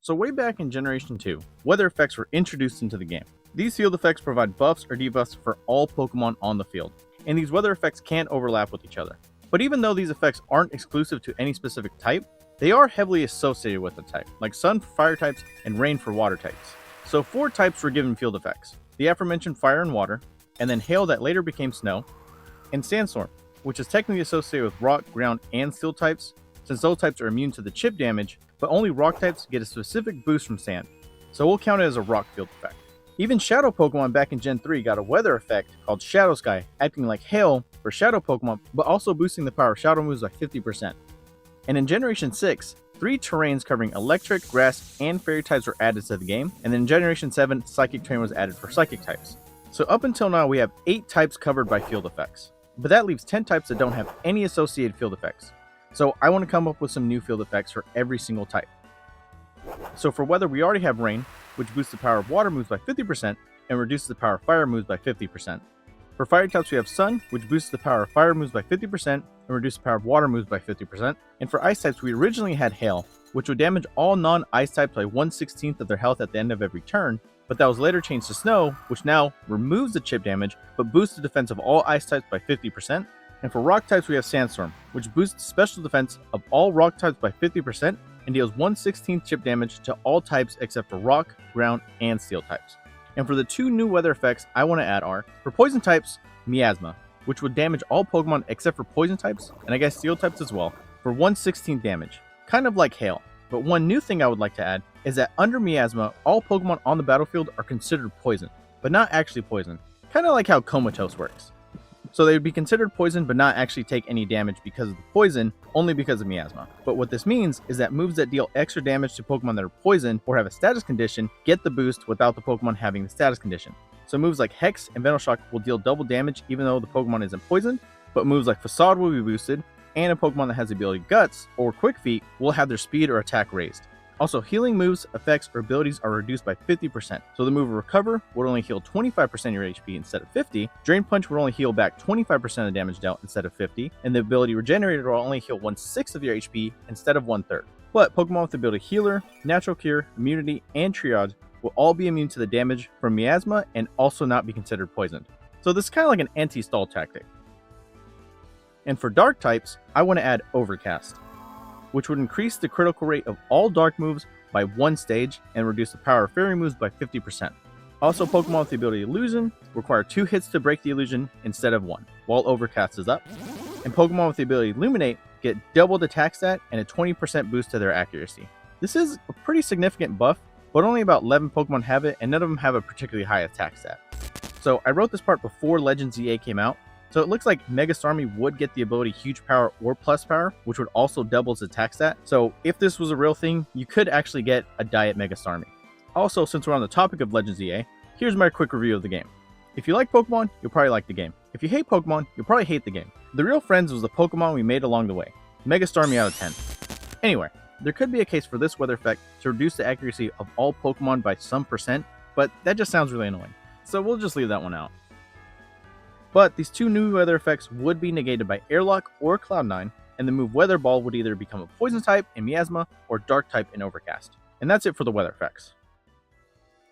So way back in Generation 2, weather effects were introduced into the game. These field effects provide buffs or debuffs for all Pokemon on the field, and these weather effects can't overlap with each other. But even though these effects aren't exclusive to any specific type, they are heavily associated with the type, like Sun for fire types and Rain for water types. So 4 types were given field effects: the aforementioned fire and water, and then hail that later became snow, and sandstorm, which is technically associated with rock, ground, and steel types, since those types are immune to the chip damage, but only rock types get a specific boost from sand, so we'll count it as a rock field effect. Even Shadow Pokemon back in Gen 3 got a weather effect called Shadow Sky, acting like hail for Shadow Pokemon, but also boosting the power of Shadow moves by 50%. And in Generation 6, 3 terrains covering electric, grass, and fairy types were added to the game, and then in Generation 7, Psychic Terrain was added for Psychic types. So up until now, we have 8 types covered by field effects, but that leaves 10 types that don't have any associated field effects. So I want to come up with some new field effects for every single type. So for weather, we already have rain, which boosts the power of water moves by 50% and reduces the power of fire moves by 50%. For fire types, we have sun, which boosts the power of fire moves by 50% and reduces the power of water moves by 50%. And for ice types, we originally had hail, which would damage all non-ice types by 1/16 of their health at the end of every turn, but that was later changed to snow, which now removes the chip damage, but boosts the defense of all ice types by 50%. And for rock types, we have Sandstorm, which boosts the special defense of all rock types by 50% and deals 1/16 chip damage to all types except for rock, ground, and steel types. And for the 2 new weather effects I want to add are, for poison types, Miasma, which would damage all Pokemon except for poison types, and I guess steel types as well, for 1/16 damage, kind of like hail. But one new thing I would like to add is that under Miasma, all Pokemon on the battlefield are considered poison, but not actually poison, kind of like how Comatose works. So they would be considered poison but not actually take any damage because of the poison, only because of Miasma. But what this means is that moves that deal extra damage to Pokemon that are poison or have a status condition get the boost without the Pokemon having the status condition. So moves like Hex and Venoshock will deal double damage even though the Pokemon isn't poisoned, but moves like Facade will be boosted, and a Pokemon that has the ability Guts or Quick Feet will have their speed or attack raised. Also, healing moves, effects, or abilities are reduced by 50%. So the move Recover would only heal 25% of your HP instead of 50, Drain Punch would only heal back 25% of damage dealt instead of 50, and the ability Regenerator will only heal 1/6 of your HP instead of 1/3. But Pokemon with the ability Healer, Natural Cure, Immunity, and Triage will all be immune to the damage from Miasma and also not be considered poisoned. So this is kind of like an anti-stall tactic. And for dark types, I want to add Overcast, which would increase the critical rate of all dark moves by 1 stage and reduce the power of fairy moves by 50%. Also, Pokemon with the ability Illusion require 2 hits to break the illusion instead of 1, while Overcast is up. And Pokemon with the ability Illuminate get doubled attack stat and a 20% boost to their accuracy. This is a pretty significant buff, but only about 11 Pokemon have it, and none of them have a particularly high attack stat. So I wrote this part before Legends EA came out, so it looks like Mega Starmie would get the ability Huge Power or Plus Power, which would also double its attack stat. So if this was a real thing, you could actually get a Diet Mega Starmie. Also, since we're on the topic of Legends EA, here's my quick review of the game. If you like Pokemon, you'll probably like the game. If you hate Pokemon, you'll probably hate the game. The real friends was the Pokemon we made along the way. Mega Starmie out of 10. Anyway, there could be a case for this weather effect to reduce the accuracy of all Pokemon by some percent, but that just sounds really annoying. So we'll just leave that one out. But these 2 new weather effects would be negated by Airlock or Cloud9, and the move Weather Ball would either become a Poison type in Miasma or Dark type in Overcast. And that's it for the weather effects.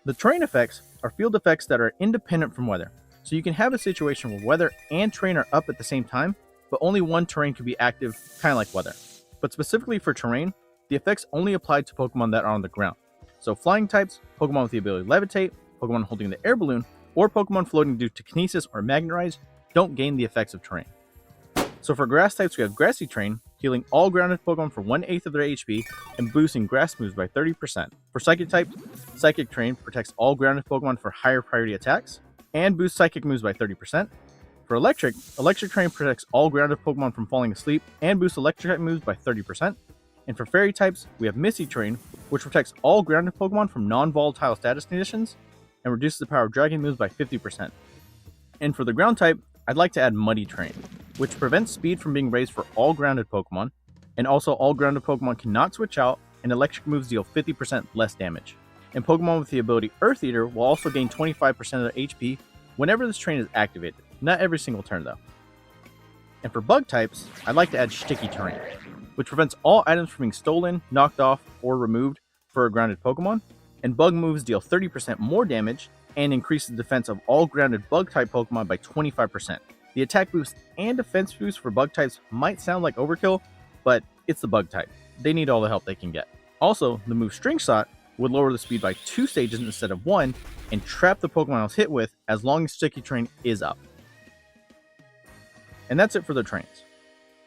The terrain effects are field effects that are independent from weather. So you can have a situation where weather and terrain are up at the same time, but only one terrain can be active, kind of like weather. But specifically for terrain, the effects only apply to Pokemon that are on the ground. So flying types, Pokemon with the ability Levitate, Pokemon holding the air balloon, or Pokemon floating due to Kinesis or Magnetize don't gain the effects of terrain. So for grass types, we have Grassy Terrain, healing all grounded Pokemon for 1/8 of their HP and boosting grass moves by 30%. For Psychic types, Psychic Terrain protects all grounded Pokemon for higher priority attacks and boosts Psychic moves by 30%. For Electric Terrain protects all grounded Pokemon from falling asleep and boosts Electric type moves by 30%. And for Fairy types, we have Misty Terrain, which protects all grounded Pokemon from non-volatile status conditions and reduces the power of Dragon moves by 50%. And for the ground type, I'd like to add Muddy Terrain, which prevents speed from being raised for all grounded Pokemon, and also all grounded Pokemon cannot switch out, and electric moves deal 50% less damage. And Pokemon with the ability Earth Eater will also gain 25% of their HP whenever this terrain is activated, not every single turn though. And for bug types, I'd like to add Sticky Terrain, which prevents all items from being stolen, knocked off, or removed for a grounded Pokemon, and bug moves deal 30% more damage and increase the defense of all grounded bug-type Pokemon by 25%. The attack boost and defense boost for bug types might sound like overkill, but it's the bug type. They need all the help they can get. Also, the move String Shot would lower the speed by 2 stages instead of 1, and trap the Pokemon I was hit with as long as Sticky Terrain is up. And that's it for the trains.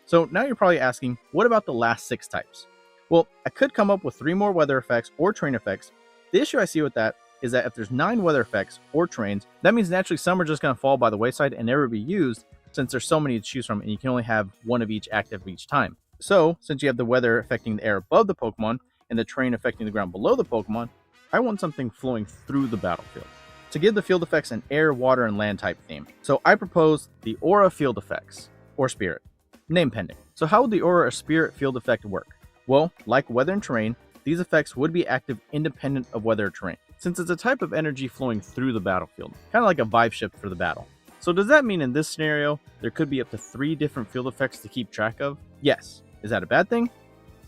So now you're probably asking, what about the last 6 types? Well, I could come up with 3 more weather effects or train effects. The issue I see with that is that if there's 9 weather effects or trains, that means naturally some are just going to fall by the wayside and never be used, since there's so many to choose from and you can only have one of each active each time. So, since you have the weather affecting the air above the Pokemon and the terrain affecting the ground below the Pokemon, I want something flowing through the battlefield to give the field effects an air, water, and land type theme. So I propose the Aura Field Effects, or Spirit. Name pending. So how would the Aura or Spirit field effect work? Well, like weather and terrain, these effects would be active independent of weather or terrain, since it's a type of energy flowing through the battlefield, kind of like a vibe shift for the battle. So does that mean in this scenario, there could be up to 3 different field effects to keep track of? Yes. Is that a bad thing?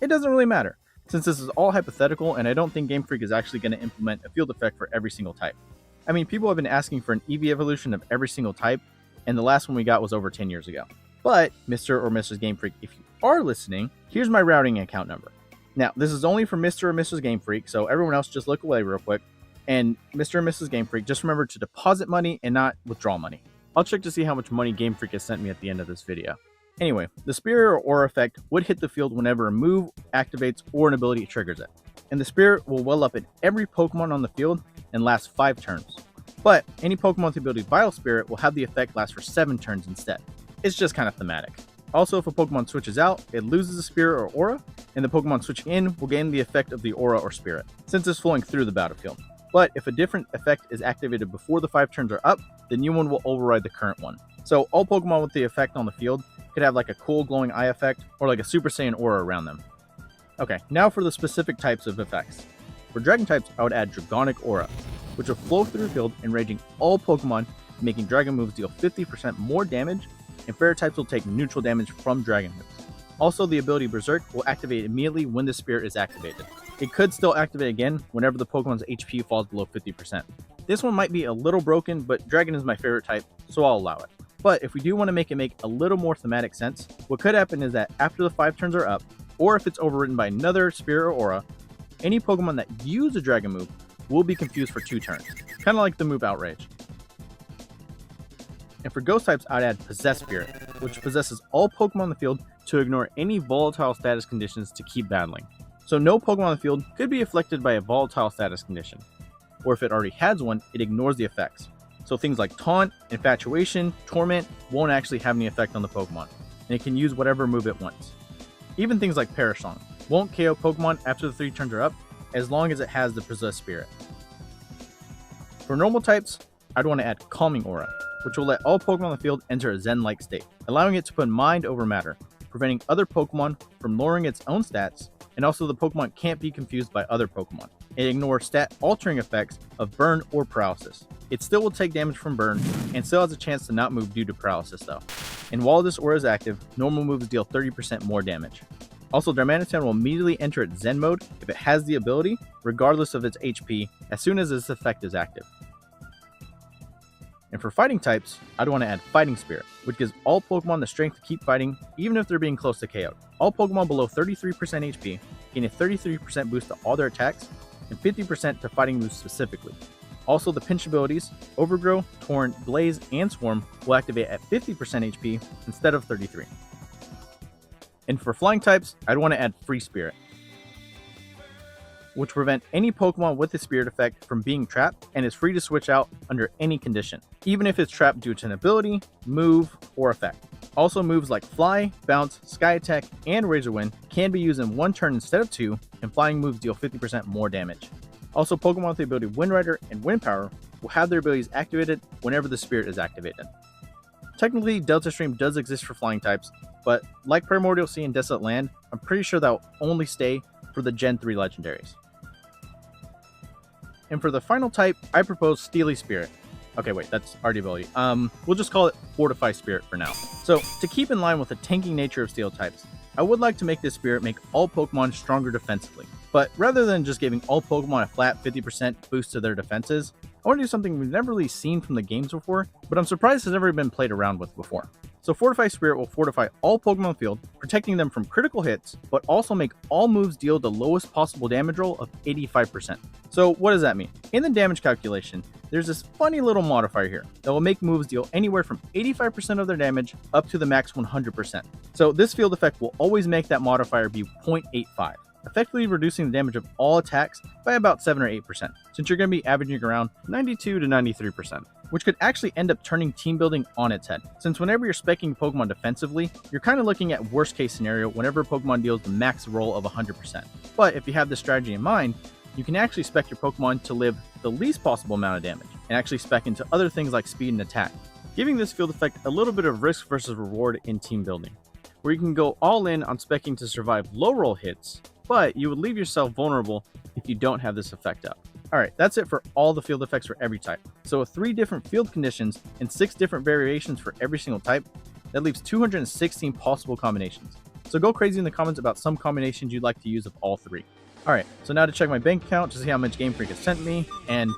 It doesn't really matter, since this is all hypothetical and I don't think Game Freak is actually going to implement a field effect for every single type. I mean, people have been asking for an EV evolution of every single type, and the last one we got was over 10 years ago. But, Mr. or Mrs. Game Freak, if you are listening, here's my routing account number. Now, this is only for Mr. or Mrs. Game Freak, so everyone else just look away real quick. And Mr. and Mrs. Game Freak, just remember to deposit money and not withdraw money. I'll check to see how much money Game Freak has sent me at the end of this video. Anyway, the Spirit or Aura effect would hit the field whenever a move activates or an ability triggers it. And the Spirit will well up in every Pokemon on the field and last 5 turns. But any Pokemon with the ability Vital Spirit will have the effect last for 7 turns instead. It's just kind of thematic. Also, if a Pokemon switches out, it loses a Spirit or Aura, and the Pokemon switching in will gain the effect of the Aura or Spirit, since it's flowing through the battlefield. But if a different effect is activated before the 5 turns are up, the new one will override the current one. So all Pokemon with the effect on the field could have like a cool glowing eye effect or like a Super Saiyan aura around them. Okay, now for the specific types of effects. For Dragon types, I would add Dragonic Aura, which will flow through the field, enraging all Pokemon, making Dragon moves deal 50% more damage, and Fairy types will take neutral damage from Dragon moves. Also, the ability Berserk will activate immediately when the Spirit is activated. It could still activate again whenever the Pokemon's HP falls below 50%. This one might be a little broken, but Dragon is my favorite type, so I'll allow it. But if we do want to make it make a little more thematic sense, what could happen is that after the 5 turns are up, or if it's overridden by another Spirit or Aura, any Pokemon that use a Dragon move will be confused for 2 turns, kind of like the move Outrage. And for Ghost types, I'd add Possess Spirit, which possesses all Pokemon on the field to ignore any volatile status conditions to keep battling. So no Pokemon on the field could be afflicted by a volatile status condition, or if it already has one, it ignores the effects. So things like Taunt, Infatuation, Torment won't actually have any effect on the Pokemon, and it can use whatever move it wants. Even things like Perish Song won't KO Pokemon after the 3 turns are up, as long as it has the Possessed Spirit. For normal types, I'd want to add Calming Aura, which will let all Pokemon on the field enter a Zen-like state, allowing it to put mind over matter, preventing other Pokemon from lowering its own stats, and also the Pokemon can't be confused by other Pokemon. It ignores stat-altering effects of Burn or Paralysis. It still will take damage from Burn, and still has a chance to not move due to Paralysis though. And while this aura is active, normal moves deal 30% more damage. Also, Darmanitan will immediately enter its Zen mode if it has the ability, regardless of its HP, as soon as this effect is active. And for fighting types, I'd want to add Fighting Spirit, which gives all Pokemon the strength to keep fighting even if they're being close to KO. All Pokemon below 33% HP gain a 33% boost to all their attacks, and 50% to fighting moves specifically. Also, the pinch abilities, Overgrow, Torrent, Blaze, and Swarm will activate at 50% HP instead of 33%. And for flying types, I'd want to add Free Spirit, which prevent any Pokemon with the Spirit effect from being trapped and is free to switch out under any condition, even if it's trapped due to an ability, move, or effect. Also, moves like Fly, Bounce, Sky Attack, and Razor Wind can be used in 1 turn instead of 2, and flying moves deal 50% more damage. Also, Pokemon with the ability Wind Rider and Wind Power will have their abilities activated whenever the Spirit is activated. Technically, Delta Stream does exist for flying types, but like Primordial Sea and Desolate Land, I'm pretty sure that will only stay for the Gen 3 legendaries. And for the final type, I propose Steely Spirit. Okay, wait, that's already ability. We'll just call it Fortify Spirit for now. So, to keep in line with the tanking nature of Steel types, I would like to make this Spirit make all Pokemon stronger defensively. But rather than just giving all Pokemon a flat 50% boost to their defenses, I want to do something we've never really seen from the games before, but I'm surprised has never been played around with before. So Fortify Spirit will fortify all Pokemon field, protecting them from critical hits, but also make all moves deal the lowest possible damage roll of 85%. So what does that mean? In the damage calculation, there's this funny little modifier here that will make moves deal anywhere from 85% of their damage up to the max 100%. So this field effect will always make that modifier be 0.85. Effectively reducing the damage of all attacks by about 7 or 8%, since you're going to be averaging around 92 to 93%, which could actually end up turning team building on its head, since whenever you're speccing Pokemon defensively, you're kind of looking at worst case scenario whenever Pokemon deals the max roll of 100%. But if you have this strategy in mind, you can actually spec your Pokemon to live the least possible amount of damage, and actually spec into other things like speed and attack, giving this field effect a little bit of risk versus reward in team building, where you can go all in on specking to survive low roll hits, but you would leave yourself vulnerable if you don't have this effect up. Alright, that's it for all the field effects for every type. So with 3 different field conditions and 6 different variations for every single type, that leaves 216 possible combinations. So go crazy in the comments about some combinations you'd like to use of all 3. Alright, so now to check my bank account to see how much Game Freak has sent me, and...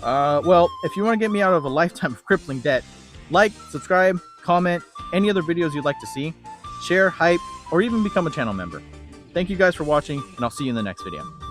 well, if you want to get me out of a lifetime of crippling debt, like, subscribe, comment, any other videos you'd like to see, share, hype, or even become a channel member. Thank you guys for watching, and I'll see you in the next video.